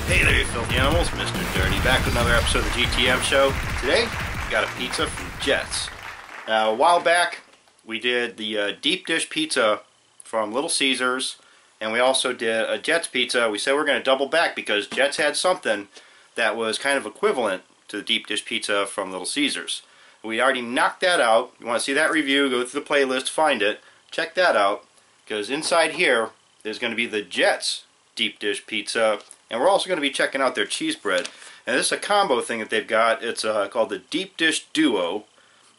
Hey there, you filthy animals. Mr. Dirty back with another episode of the GTM show. Today, we got a pizza from Jets. Now, a while back, we did the deep dish pizza from Little Caesars, and we also did a Jets pizza. We said we're going to double back because Jets had something that was kind of equivalent to the deep dish pizza from Little Caesars. We already knocked that out. You want to see that review, go through the playlist, find it, check that out, because inside here is going to be the Jets deep dish pizza, and we're also going to be checking out their cheese bread. And this is a combo thing that they've got. It's called the Deep Dish Duo.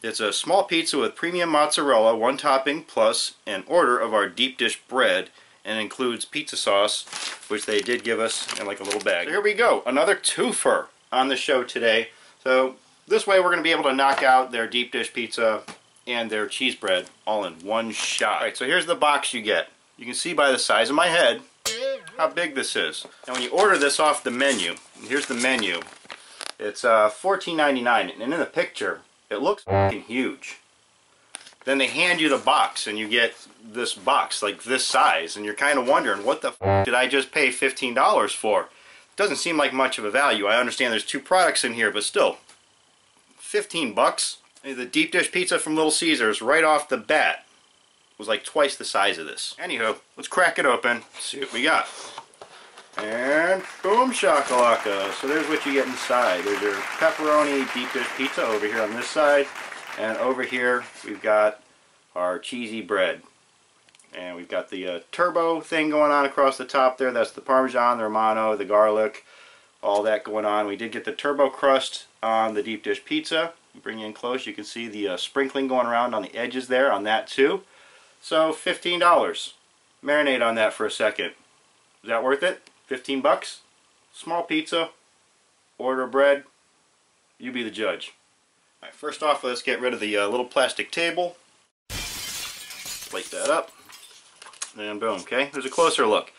It's a small pizza with premium mozzarella, one topping, plus an order of our deep dish bread, and it includes pizza sauce, which they did give us in like a little bag. So here we go, another twofer on the show today. So this way we're going to be able to knock out their deep dish pizza and their cheese bread all in one shot. Alright, so here's the box you get. You can see by the size of my head how big this is. And when you order this off the menu, here's the menu, it's $14.99, and in the picture it looks fucking huge. Then they hand you the box and you get this box like this size, and you're kind of wondering, what the f did I just pay $15 for? It doesn't seem like much of a value. I understand there's two products in here, but still, 15 bucks? The deep dish pizza from Little Caesars right off the bat was like twice the size of this. Anywho, let's crack it open, see what we got. And boom shakalaka. So there's what you get inside. There's your pepperoni deep dish pizza over here on this side, and over here we've got our cheesy bread. And we've got the turbo thing going on across the top there. That's the Parmesan, the Romano, the garlic, all that going on. We did get the turbo crust on the deep dish pizza. Bring you in close, you can see the sprinkling going around on the edges there on that too. So $15. Marinate on that for a second. Is that worth it? 15 bucks? Small pizza, order bread, you be the judge. Alright, first off, let's get rid of the little plastic table. Plate that up. And boom, okay? There's a closer look.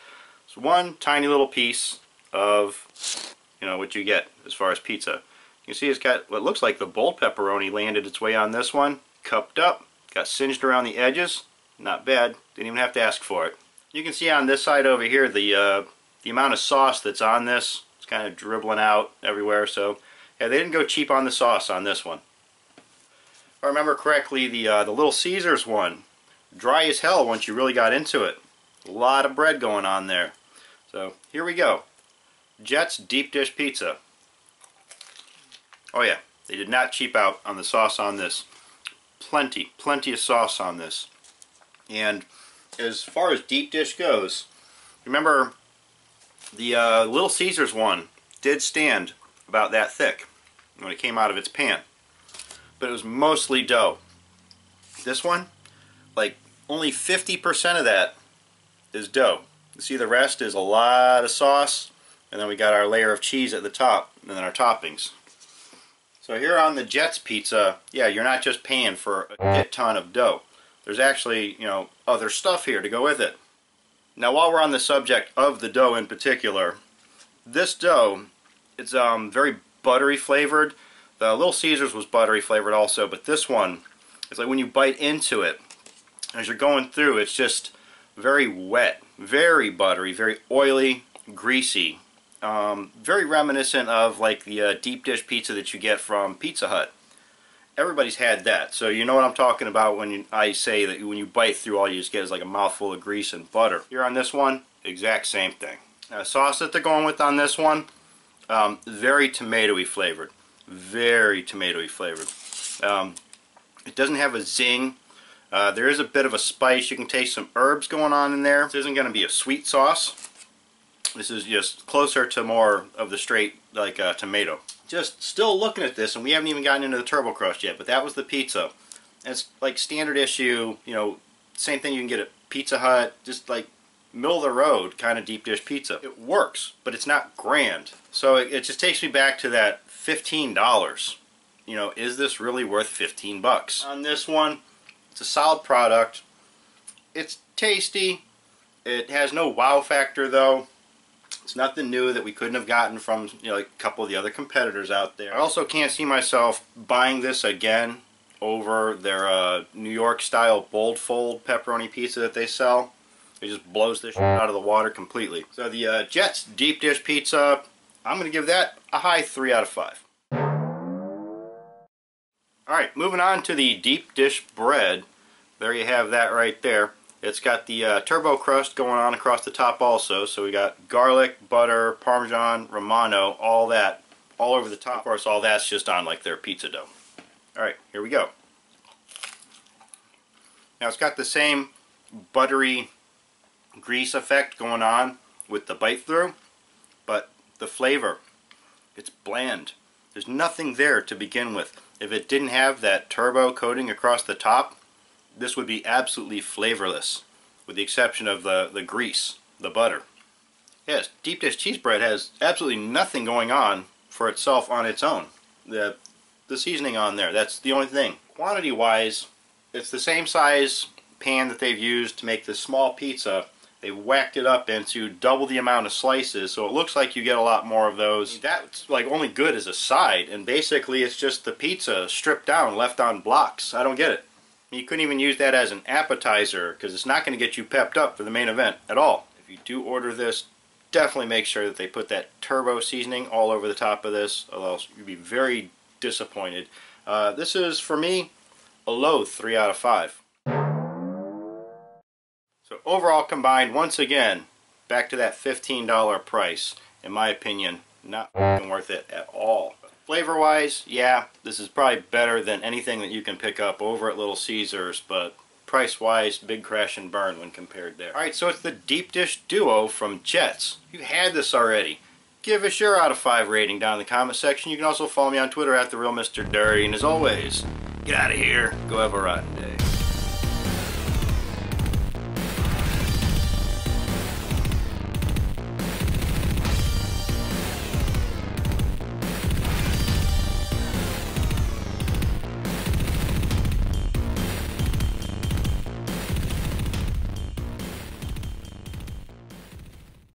It's one tiny little piece of, you know, what you get as far as pizza. You can see it's got what looks like the bold pepperoni landed its way on this one. Cupped up, got singed around the edges. Not bad. Didn't even have to ask for it. You can see on this side over here the amount of sauce that's on this. It's kind of dribbling out everywhere. So yeah, they didn't go cheap on the sauce on this one. If I remember correctly, the Little Caesars one, dry as hell once you really got into it. A lot of bread going on there. So here we go. Jets deep dish pizza. Oh yeah, they did not cheap out on the sauce on this. Plenty of sauce on this. And as far as deep dish goes, remember the Little Caesars one did stand about that thick when it came out of its pan, but it was mostly dough. This one, like only 50% of that is dough. You see the rest is a lot of sauce, and then we got our layer of cheese at the top, and then our toppings. So here on the Jets pizza, yeah, you're not just paying for a shit ton of dough. There's actually, you know, other stuff here to go with it. Now, while we're on the subject of the dough in particular, this dough, it's very buttery flavored. The Little Caesars was buttery flavored also, but this one, it's like when you bite into it, as you're going through, it's just very wet, very buttery, very oily, greasy. Very reminiscent of like the deep dish pizza that you get from Pizza Hut. Everybody's had that, so you know what I'm talking about when I say that when you bite through, all you just get is like a mouthful of grease and butter. Here on this one, exact same thing. Sauce that they're going with on this one, very tomatoey flavored. Very tomatoey flavored. It doesn't have a zing. There is a bit of a spice. You can taste some herbs going on in there. This isn't going to be a sweet sauce. This is just closer to more of the straight, like tomato. Just still looking at this, and we haven't even gotten into the turbo crust yet, but that was the pizza. And it's like standard issue, you know, same thing you can get at Pizza Hut, just like middle of the road kind of deep dish pizza. It works, but it's not grand. So it just takes me back to that $15. You know, is this really worth 15 bucks? On this one, it's a solid product. It's tasty. It has no wow factor though. It's nothing new that we couldn't have gotten from, you know, like a couple of the other competitors out there. I also can't see myself buying this again over their New York style bold fold pepperoni pizza that they sell. It just blows this shit out of the water completely. So the Jets deep dish pizza, I'm going to give that a high 3 out of 5. Alright, moving on to the deep dish bread. There you have that right there. It's got the turbo crust going on across the top also, so we got garlic, butter, Parmesan, Romano, all that, all over the top. Of course, all that's just on like their pizza dough. Alright, here we go. Now it's got the same buttery grease effect going on with the bite through, but the flavor, it's bland. There's nothing there to begin with. If it didn't have that turbo coating across the top, this would be absolutely flavorless, with the exception of the grease, the butter. Yes, deep dish cheese bread has absolutely nothing going on for itself on its own. The seasoning on there, that's the only thing. Quantity wise, it's the same size pan that they've used to make this small pizza. They whacked it up into double the amount of slices, so it looks like you get a lot more of those. That's like only good as a side, and basically it's just the pizza stripped down, left on blocks. I don't get it. You couldn't even use that as an appetizer, because it's not going to get you pepped up for the main event at all. If you do order this, definitely make sure that they put that turbo seasoning all over the top of this, or else you'll be very disappointed. This is, for me, a low 3 out of 5. So overall combined, once again, back to that $15 price. In my opinion, not worth it at all. Flavor wise, yeah, this is probably better than anything that you can pick up over at Little Caesars, but price wise, big crash and burn when compared there. Alright, so it's the Deep Dish Duo from Jets. You had this already. Give us your out of 5 rating down in the comment section. You can also follow me on Twitter at TheRealMrDirty. And as always, get out of here. Go have a rotten day.